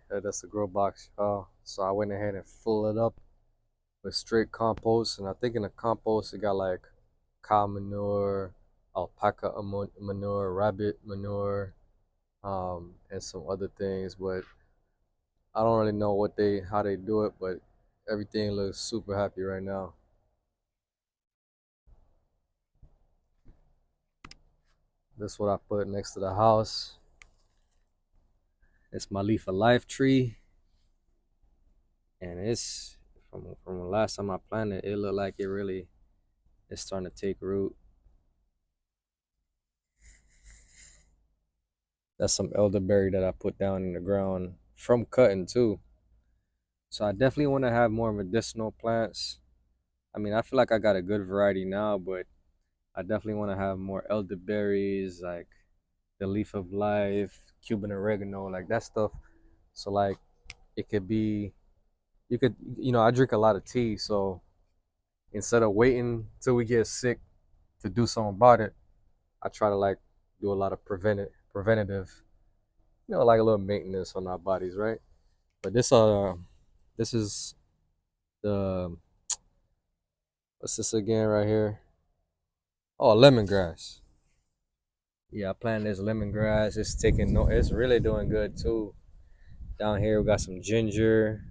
That's the grow box. So I went ahead and filled it up with straight compost, and I think in the compost it got like cow manure, alpaca manure, rabbit manure, and some other things. But I don't really know how they do it, but everything looks super happy right now. That's what I put next to the house. It's my leaf of life tree, and it's from the last time I planted, it looked like it really is starting to take root. That's some elderberry that I put down in the ground from cutting too. So I definitely want to have more medicinal plants. I mean, I feel like I got a good variety now, but I definitely want to have more elderberries, like the leaf of life, Cuban oregano, like that stuff. So like it could be, I drink a lot of tea, so instead of waiting till we get sick to do something about it, I try to like do a lot of preventative, like a little maintenance on our bodies, right? But this is the what's this again right here? Oh, lemongrass. Yeah, I planted this lemongrass. It's taking no. It's really doing good too. Down here we got some ginger,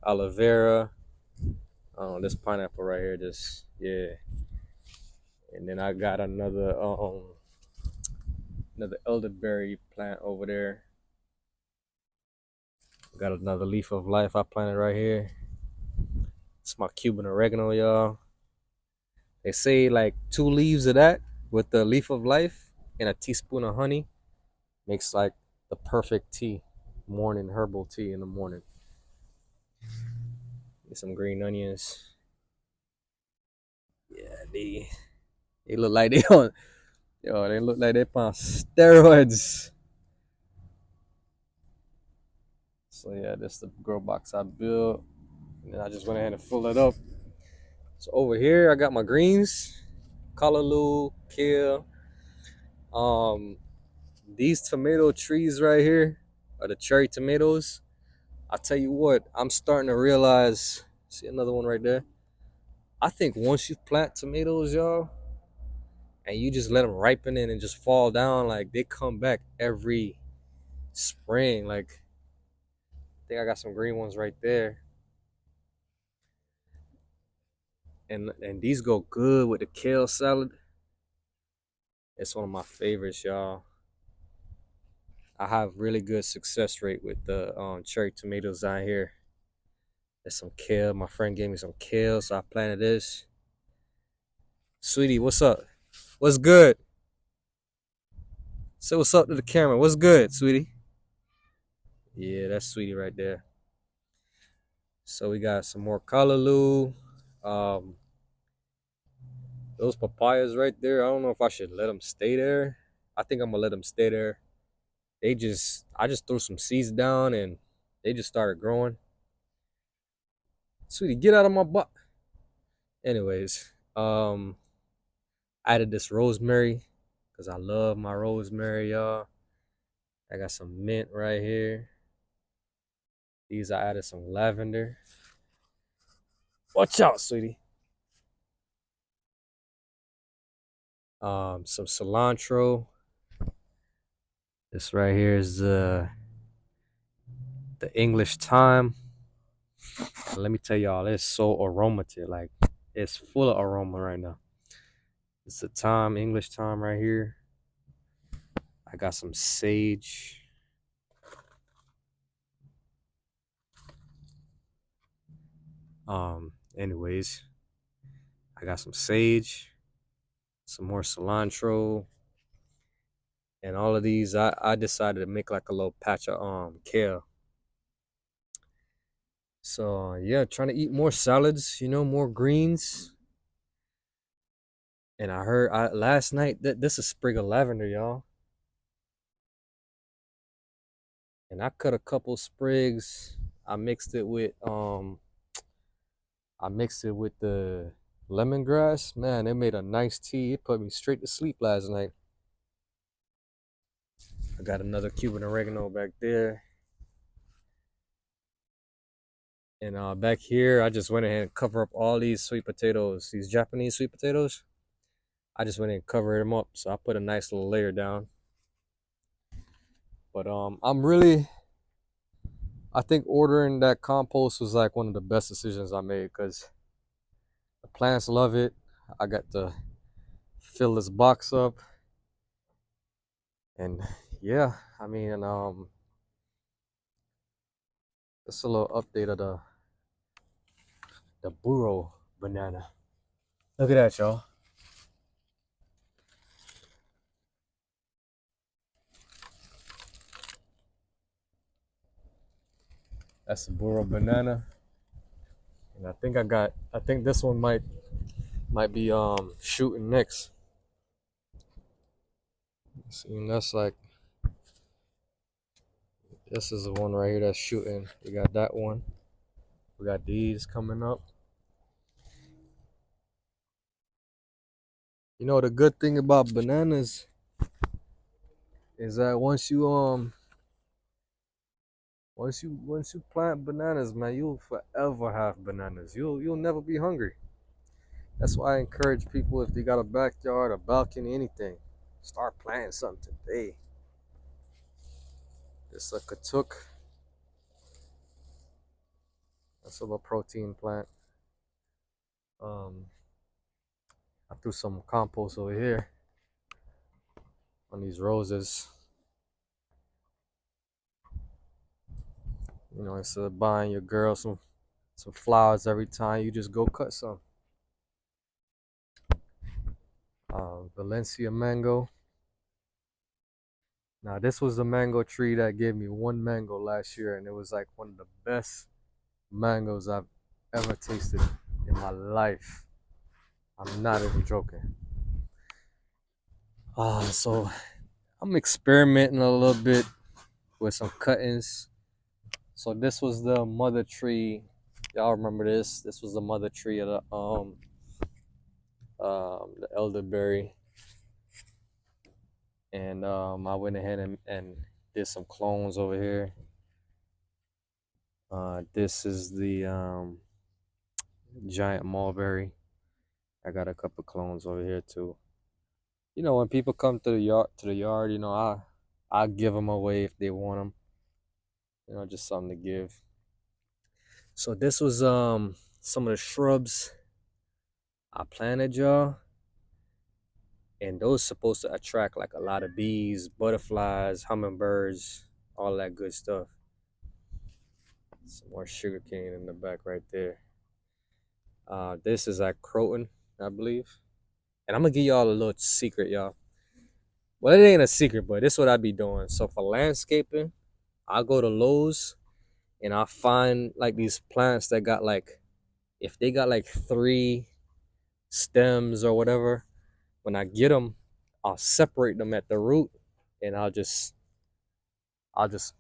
aloe vera. Oh, this pineapple right here, just yeah. And then I got another elderberry plant over there. Got another leaf of life I planted right here. It's my Cuban oregano, y'all. They say like 2 leaves of that with the leaf of life and a teaspoon of honey makes like the perfect tea, morning herbal tea in the morning. Get some green onions. Yeah, they look like they on they look like they on steroids. So yeah, this is the grow box I built. And then I just went ahead and filled it up. So over here I got my greens, callaloo, kale. Um, these tomato trees right here are the cherry tomatoes. I tell you what, I'm starting to realize. See another one right there. I think once you plant tomatoes, y'all, and you just let them ripen in and just fall down, like they come back every spring. Like I think I got some green ones right there, and these go good with the kale salad. It's one of my favorites, y'all. I have really good success rate with the cherry tomatoes down here. There's some kale. My friend gave me some kale, so I planted this. Sweetie, what's up? What's good? Say what's up to the camera. What's good, sweetie? Yeah, that's sweetie right there. So we got some more callaloo. Um, those papayas right there. I don't know if I should let them stay there. I think I'm gonna let them stay there. I just threw some seeds down and they just started growing. Sweetie, get out of my butt. Anyways, I added this rosemary because I love my rosemary, y'all. I got some mint right here. These I added some lavender. Watch out, sweetie. Some cilantro. This right here is the English thyme. And let me tell y'all, it's so aromatic. Like it's full of aroma right now. It's the thyme, English thyme right here. I got some sage. Anyways, I got some sage, some more cilantro, and all of these. I decided to make like a little patch of kale. So yeah, trying to eat more salads, more greens. And I heard last night that this is sprig of lavender, y'all. And I cut a couple sprigs. I mixed it with the lemongrass. Man, it made a nice tea. It put me straight to sleep last night. I got another Cuban oregano back there. And back here, I just went ahead and cover up all these sweet potatoes, these Japanese sweet potatoes. I just went ahead and covered them up, so I put a nice little layer down. But I think ordering that compost was like one of the best decisions I made because the plants love it. I got to fill this box up, and yeah, I mean, just a little update of the burro banana. Look at that, y'all. That's the burro banana, and I think this one might be shooting next. See, and that's like this is the one right here that's shooting. We got that one. We got these coming up. You know the good thing about bananas is that once you plant bananas, man, you'll forever have bananas. You'll never be hungry. That's why I encourage people, if they got a backyard, a balcony, anything, start planting something today. It's a katuk. That's a little protein plant. Um, I threw some compost over here on these roses. You know, instead of buying your girl some flowers every time, you just go cut some. Valencia mango. Now this was the mango tree that gave me one mango last year, and it was like one of the best mangoes I've ever tasted in my life. I'm not even joking. So I'm experimenting a little bit with some cuttings. So this was the mother tree. Y'all remember this? This was the mother tree of the elderberry, and I went ahead and did some clones over here. This is the giant mulberry. I got a couple clones over here too. You know, when people come to the yard, you know, I give them away if they want them. You know, just something to give. So this was some of the shrubs I planted, y'all, and those supposed to attract like a lot of bees, butterflies, hummingbirds, all that good stuff. Some more sugar cane in the back right there. This is like croton, I believe. And I'm gonna give y'all a little secret, y'all. Well, it ain't a secret, but this is what I be doing. So for landscaping, I go to Lowe's and I find like these plants that got like, if they got like 3 stems or whatever, when I get them, I'll separate them at the root, and I'll just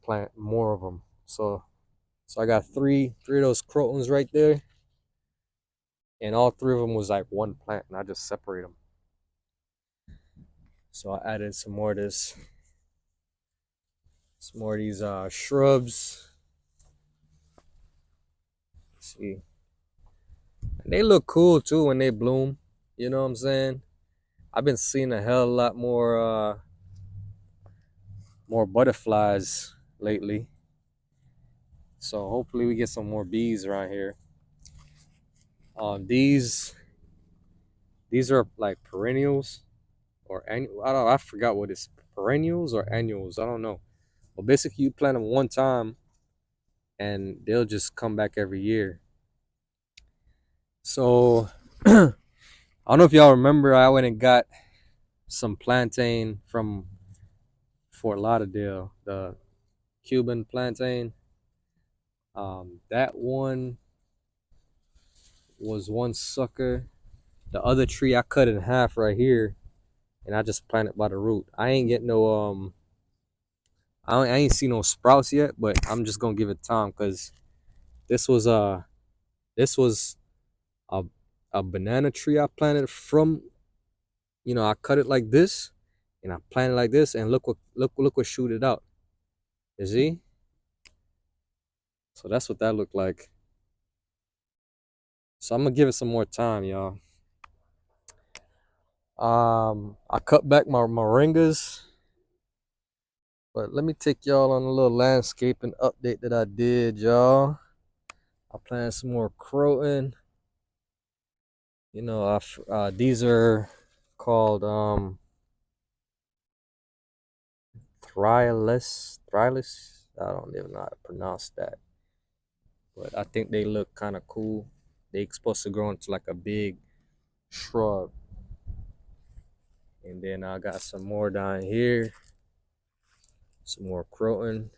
plant more of them. So I got three of those crotons right there, and all 3 of them was like one plant, and I just separate them. So I added some more of these shrubs. Let's see, and they look cool too when they bloom. You know what I'm saying? I've been seeing a hell of a lot more butterflies lately. So hopefully we get some more bees around here. These are like perennials or annual. I don't. I forgot what it's perennials or annuals. I don't know. But basically, you plant them one time, and they'll just come back every year. So I don't know if y'all remember. I went and got some plantain from Fort Lauderdale, the Cuban plantain. That one was one sucker. The other tree I cut in half right here, and I just planted by the root. I ain't get no I ain't see no sprouts yet, but I'm just gonna give it time because this was uh this was a a banana tree I planted from, you know, I cut it like this and I planted like this, and look what shoot it out. You see? So that's what that looked like. So I'm gonna give it some more time, y'all. I cut back my moringas, but let me take y'all on a little landscaping update that I did, y'all. I planted some more croton. You know, these are called Thrylis. I don't even know how to pronounce that, but I think they look kind of cool. They supposed to grow into like a big shrub. And then I got some more down here, some more croton.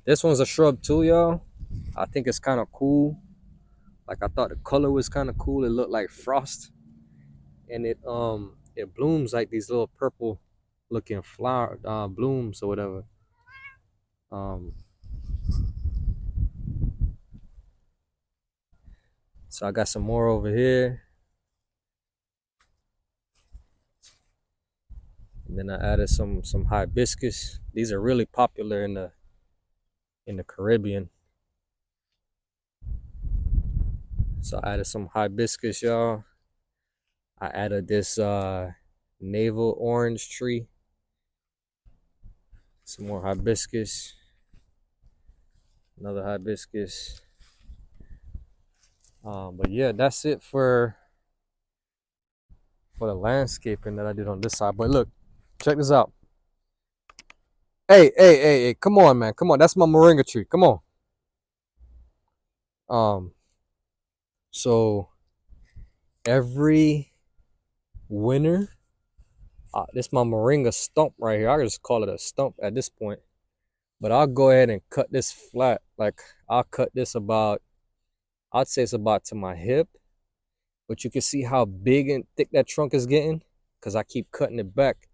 This one's a shrub too, y'all. I think it's kind of cool. Like I thought the color was kind of cool. It looked like frost, and it blooms like these little purple looking flower blooms or whatever. Um, so I got some more over here, and then I added some hibiscus. These are really popular in the Caribbean. So I added some hibiscus, y'all. I added this navel orange tree, some more hibiscus, another hibiscus. But yeah, that's it for the landscaping that I did on this side. But look, check this out. Hey, come on, man. Come on. That's my moringa tree. Come on. Um, so every winter, this my moringa stump right here. I can just call it a stump at this point. But I'll go ahead and cut this flat. Like I'll cut this about, I'd say it's about to my hip. But you can see how big and thick that trunk is getting because I keep cutting it back.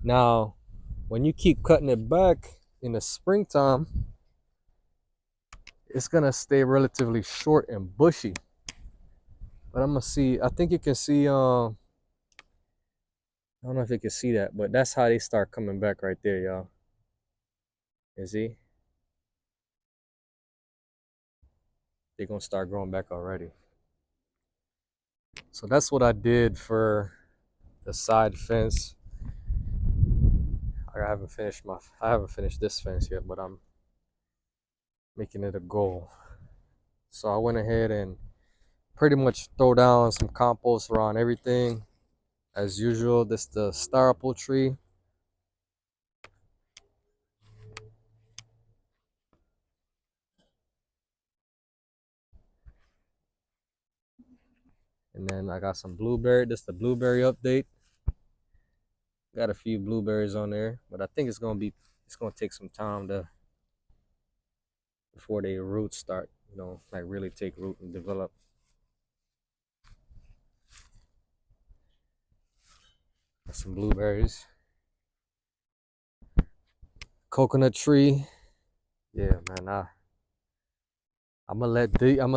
Now, when you keep cutting it back in the springtime, it's gonna stay relatively short and bushy. But I'm gonna see. I think you can see. I don't know if you can see that, but that's how they start coming back right there, y'all. You see? They're gonna start growing back already. So that's what I did for the side fence. I haven't finished this fence yet, but I'm making it a goal. So I went ahead and pretty much throw down some compost around everything as usual. This is the star apple tree. And then I got some blueberry. This is the blueberry update. Got a few blueberries on there, but I think it's gonna take some time to before they roots start, like really take root and develop. Got some blueberries. Coconut tree. Yeah, man. I'm gonna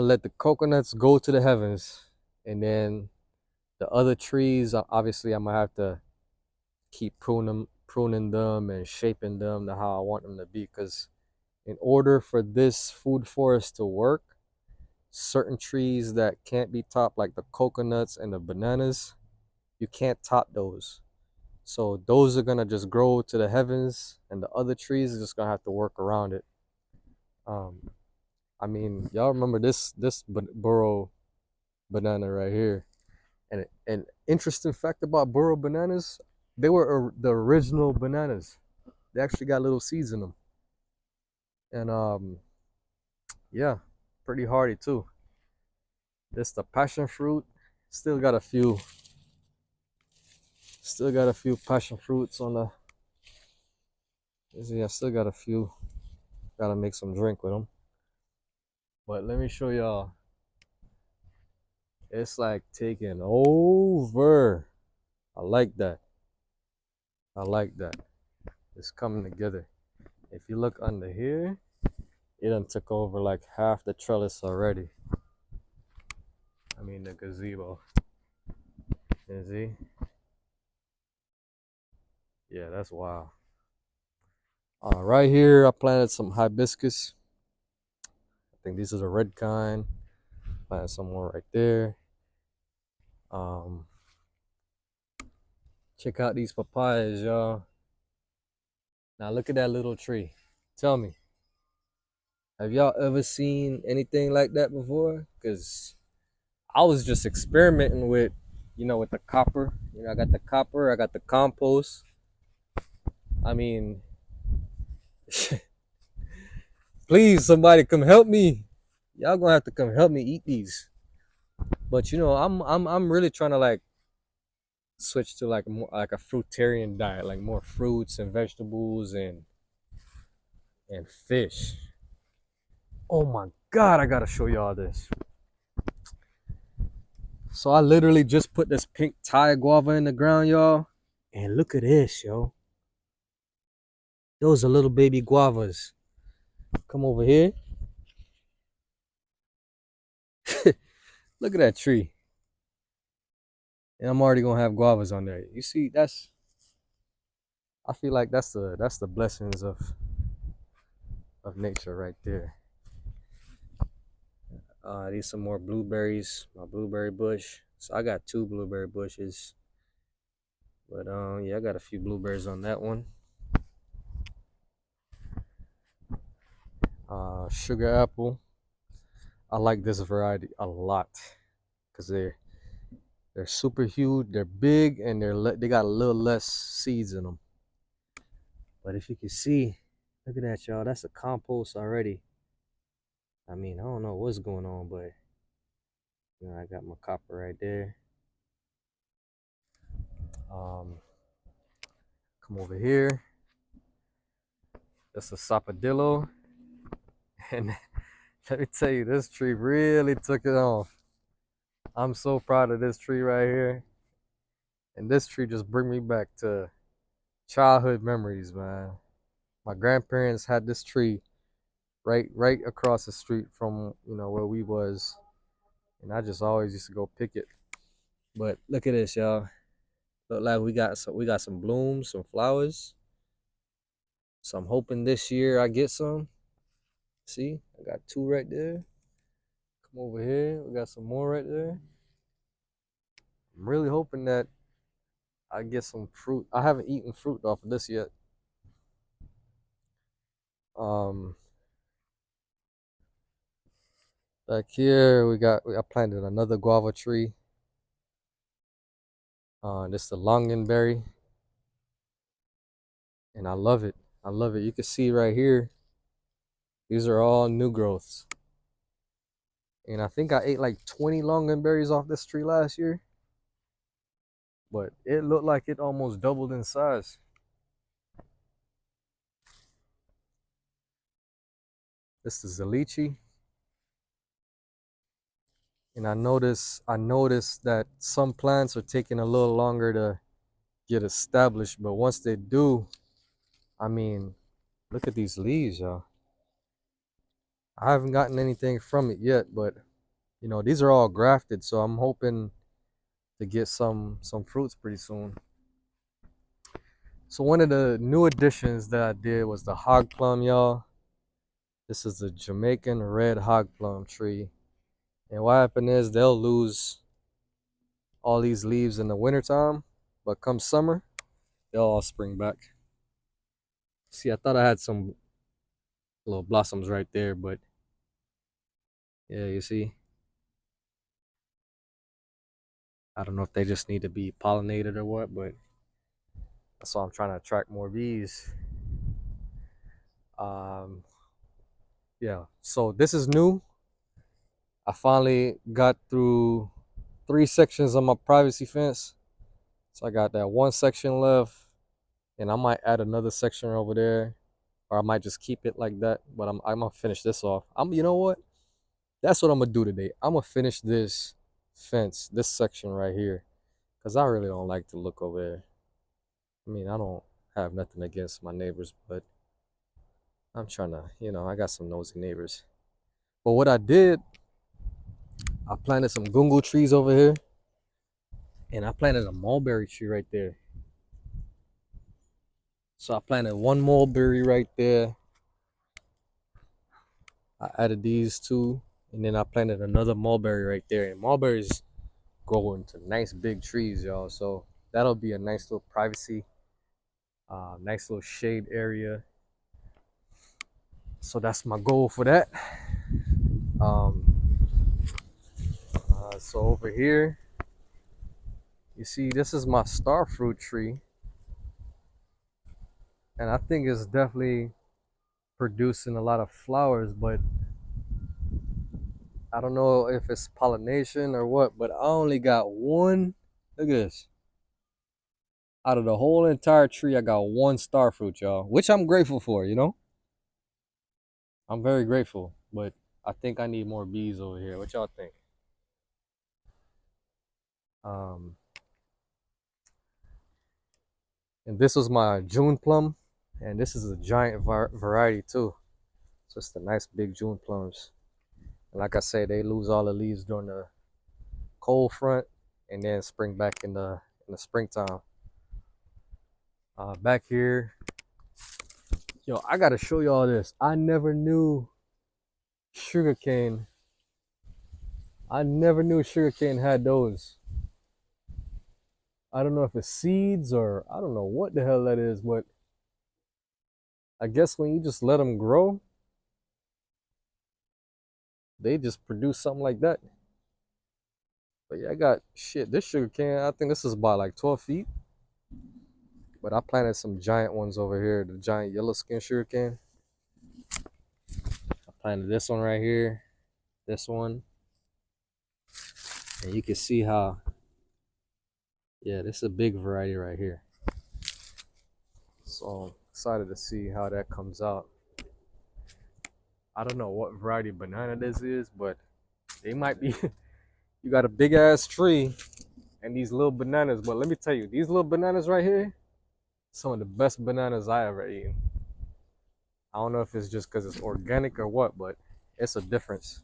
let the coconuts go to the heavens, and then the other trees, obviously, I'm gonna have to keep pruning them and shaping them to how I want them to be. Because in order for this food forest to work, certain trees that can't be topped, like the coconuts and the bananas, you can't top those. So those are gonna just grow to the heavens, and the other trees are just gonna have to work around it. Um, I mean, y'all remember this burro banana right here? And an interesting fact about burro bananas, they were the original bananas. They actually got little seeds in them, and yeah, pretty hardy too. This the passion fruit. Still got a few. Still got a few passion fruits on the. Yeah, still got a few. Gotta make some drink with them. But let me show y'all. It's like taking over. I like that. I like that. It's coming together. If you look under here, it done took over like half the trellis already. I mean the gazebo. You see? Yeah, that's wild. Right here, I planted some hibiscus. I think these are the red kind. Plant some more right there. Um, check out these papayas, y'all. Now look at that little tree. Tell me, have y'all ever seen anything like that before? Cause I was just experimenting with, with the copper. I got the copper, I got the compost. I mean, please, somebody come help me. Y'all gonna have to come help me eat these. But I'm really trying to like switch to like more like a fruitarian diet, like more fruits and vegetables and fish. Oh my god, I gotta show y'all this. So I literally just put this pink Thai guava in the ground, y'all. And look at this, yo. Those are little baby guavas. Come over here. Look at that tree. And I'm already gonna have guavas on there. You see, I feel like that's the blessings of nature right there. These some more blueberries, my blueberry bush. So I got two blueberry bushes. But yeah, I got a few blueberries on that one. Sugar apple. I like this variety a lot because they're super huge, they're big, and they got a little less seeds in them. But if you can see, look at that, y'all. That's a compost already. I mean, I don't know what's going on, but I got my copper right there. Um, come over here. That's a sapodillo, and let me tell you, this tree really took it off. I'm so proud of this tree right here, and this tree just bring me back to childhood memories, man. My grandparents had this tree right across the street from where we was, and I just always used to go pick it. But look at this, y'all. Look like we got some blooms, some flowers. So I'm hoping this year I get some. See, I got two right there. Come over here, we got some more right there. I'm really hoping that I get some fruit. I haven't eaten fruit off of this yet. Um, back here I planted another guava tree. This is the longanberry, and I love it. I love it. You can see right here, these are all new growths. And I think I ate like 20 longanberries off this tree last year, but it looked like it almost doubled in size. This is the lychee. And I noticed that some plants are taking a little longer to get established, but once they do, I mean, look at these leaves, y'all. I haven't gotten anything from it yet, but these are all grafted, so I'm hoping to get some fruits pretty soon. So one of the new additions that I did was the hog plum, y'all. This is the Jamaican red hog plum tree. And what happened is they'll lose all these leaves in the wintertime, but come summer, they'll all spring back. See, I thought I had some little blossoms right there, but yeah, you see, I don't know if they just need to be pollinated or what, but that's why I'm trying to attract more bees. Um, yeah, so this is new. I finally got through 3 sections of my privacy fence. So I got that one section left, and I might add another section over there, or I might just keep it like that. But I'm gonna finish this off. You know what? That's what I'm gonna do today. I'm gonna finish this fence, this section right here, cause I really don't like to look over there. I mean, I don't have nothing against my neighbors, but I'm trying to, I got some nosy neighbors. But what I did, I planted some gungo trees over here, and I planted a mulberry tree right there. So I planted one mulberry right there. I added these two. And then I planted another mulberry right there. And mulberries grow into nice big trees, y'all. So that'll be a nice little privacy, nice little shade area. So that's my goal for that. Um, so over here, you see, this is my star fruit tree, and I think it's definitely producing a lot of flowers, but I don't know if it's pollination or what. But I only got one. Look at this. Out of the whole entire tree, I got one star fruit, y'all, which I'm grateful for. I'm very grateful, but I think I need more bees over here. What y'all think? Um, and this was my June plum, and this is a giant variety too. So it's the nice big June plums. And like I said, they lose all the leaves during the cold front, and then spring back in the springtime. Back here, yo, I gotta show y'all this. I never knew sugarcane. I never knew sugarcane had those. I don't know if it's seeds or I don't know what the hell that is, but I guess when you just let them grow, they just produce something like that. But yeah, I got shit. This sugarcane, I think this is about like 12 feet. But I planted some giant ones over here, the giant yellow skin sugarcane. I planted this one right here, this one. And you can see how, yeah, this is a big variety right here. So I'm excited to see how that comes out. I don't know what variety of banana this is, but they might be. You got a big ass tree and these little bananas. But let me tell you, these little bananas right here, some of the best bananas I ever eaten. I don't know if it's just because it's organic or what, but it's a difference.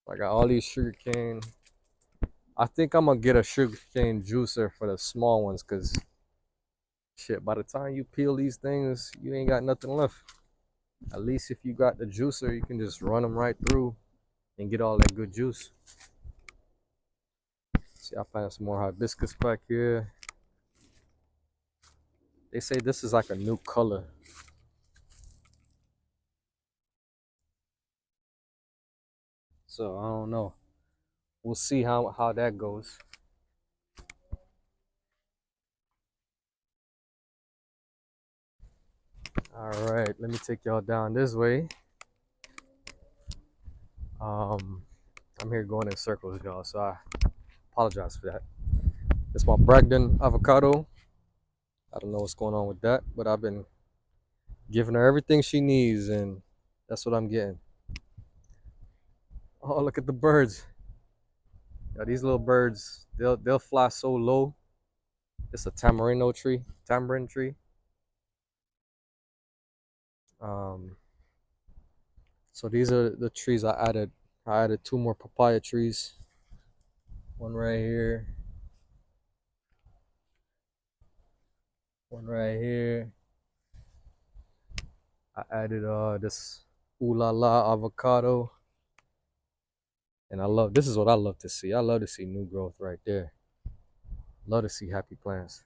I got all these sugarcane. I think I'm gonna get a sugarcane juicer for the small ones, cause shit, by the time you peel these things, you ain't got nothing left. At least if you got the juicer, you can just run them right through and get all that good juice. See, I found some more hibiscus back here. They say this is like a new color. So I don't know. We'll see how that goes. All right, let me take y'all down this way. Um, I'm here going in circles, y'all, so I apologize for that. It's my Bragdon avocado. I don't know what's going on with that, but I've been giving her everything she needs, and that's what I'm getting. Oh, look at the birds. Yeah, these little birds, they'll fly so low. It's a tamarind tree. Um, so these are the trees I added. I added two more papaya trees. One right here. One right here. I added this ooh la la avocado. And I love this is what I love to see. I love to see new growth right there. Love to see happy plants.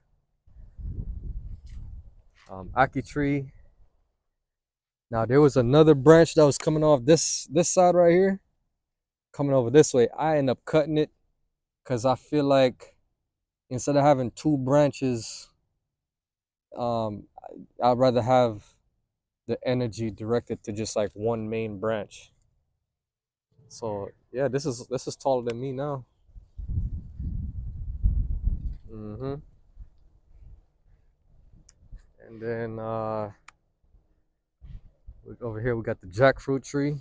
Aki tree. Now there was another branch that was coming off this side right here, coming over this way. I end up cutting it because I feel like instead of having two branches, um, I'd rather have the energy directed to just like one main branch. So yeah, this is taller than me now. hmm And then over here we got the jackfruit tree,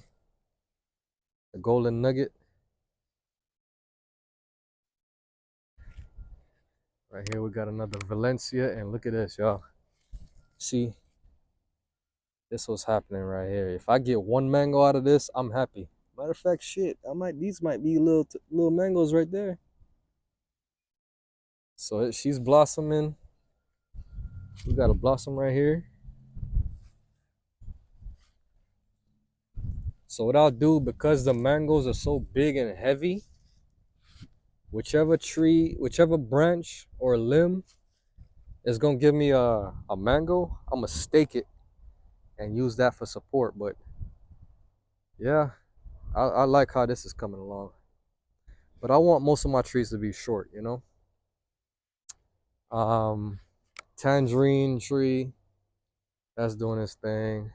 the golden nugget. Right here we got another Valencia, and look at this, y'all. See, this was happening right here. If I get one mango out of this, I'm happy. Matter of fact, shit, these might be little mangoes right there. So she's blossoming. We got a blossom right here. So what I'll do, because the mangoes are so big and heavy, whichever tree, whichever branch or limb is gonna give me a mango, I'm gonna stake it and use that for support. But yeah, I like how this is coming along. But I want most of my trees to be short, you know. Um, Tangerine tree, that's doing its thing.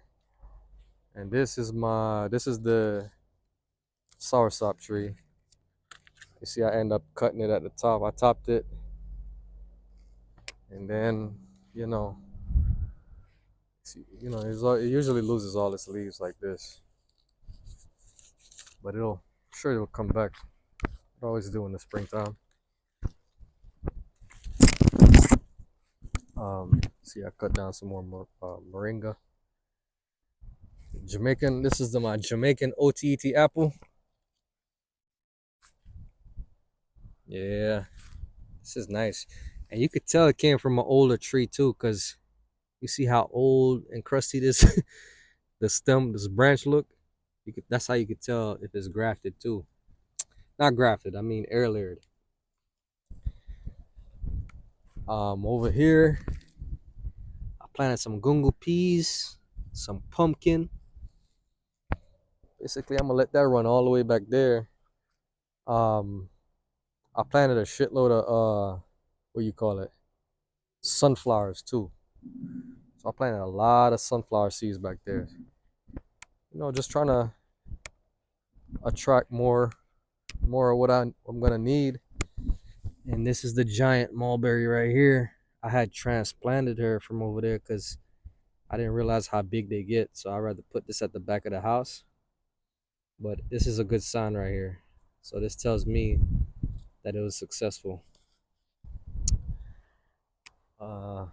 And this is the soursop tree. You see, I end up cutting it at the top. I topped it, and then you know, it usually loses all its leaves like this, but I'm sure it'll come back. It always do in the springtime. See, I cut down some more moringa. Jamaican. This is my Jamaican OTET apple. Yeah, this is nice, and you could tell it came from an older tree too, cause you see how old and crusty this this branch look. That's how you could tell if it's grafted too. Not grafted, I mean air layered. Over here, I planted some gungo peas, some pumpkin. Basically, I'm gonna let that run all the way back there. Um, I planted a shitload of what you call it, sunflowers too. So I planted a lot of sunflower seeds back there. Just trying to attract more of what I'm gonna need. And this is the giant mulberry right here. I had transplanted her from over there because I didn't realize how big they get. So I'd rather put this at the back of the house. But this is a good sign right here. So this tells me that it was successful. Uh,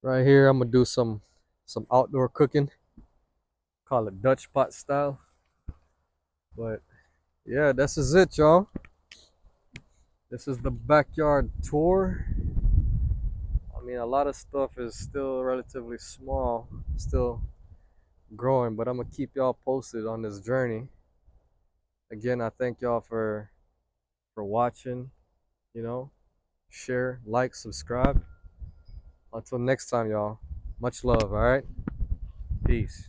right here, I'm gonna do some outdoor cooking. Call it Dutch pot style. But yeah, this is it, y'all. This is the backyard tour. I mean, a lot of stuff is still relatively small, still growing, but I'm gonna keep y'all posted on this journey. Again, I thank y'all for watching. You know, share, like, subscribe. Until next time, y'all. Much love. All right. Peace.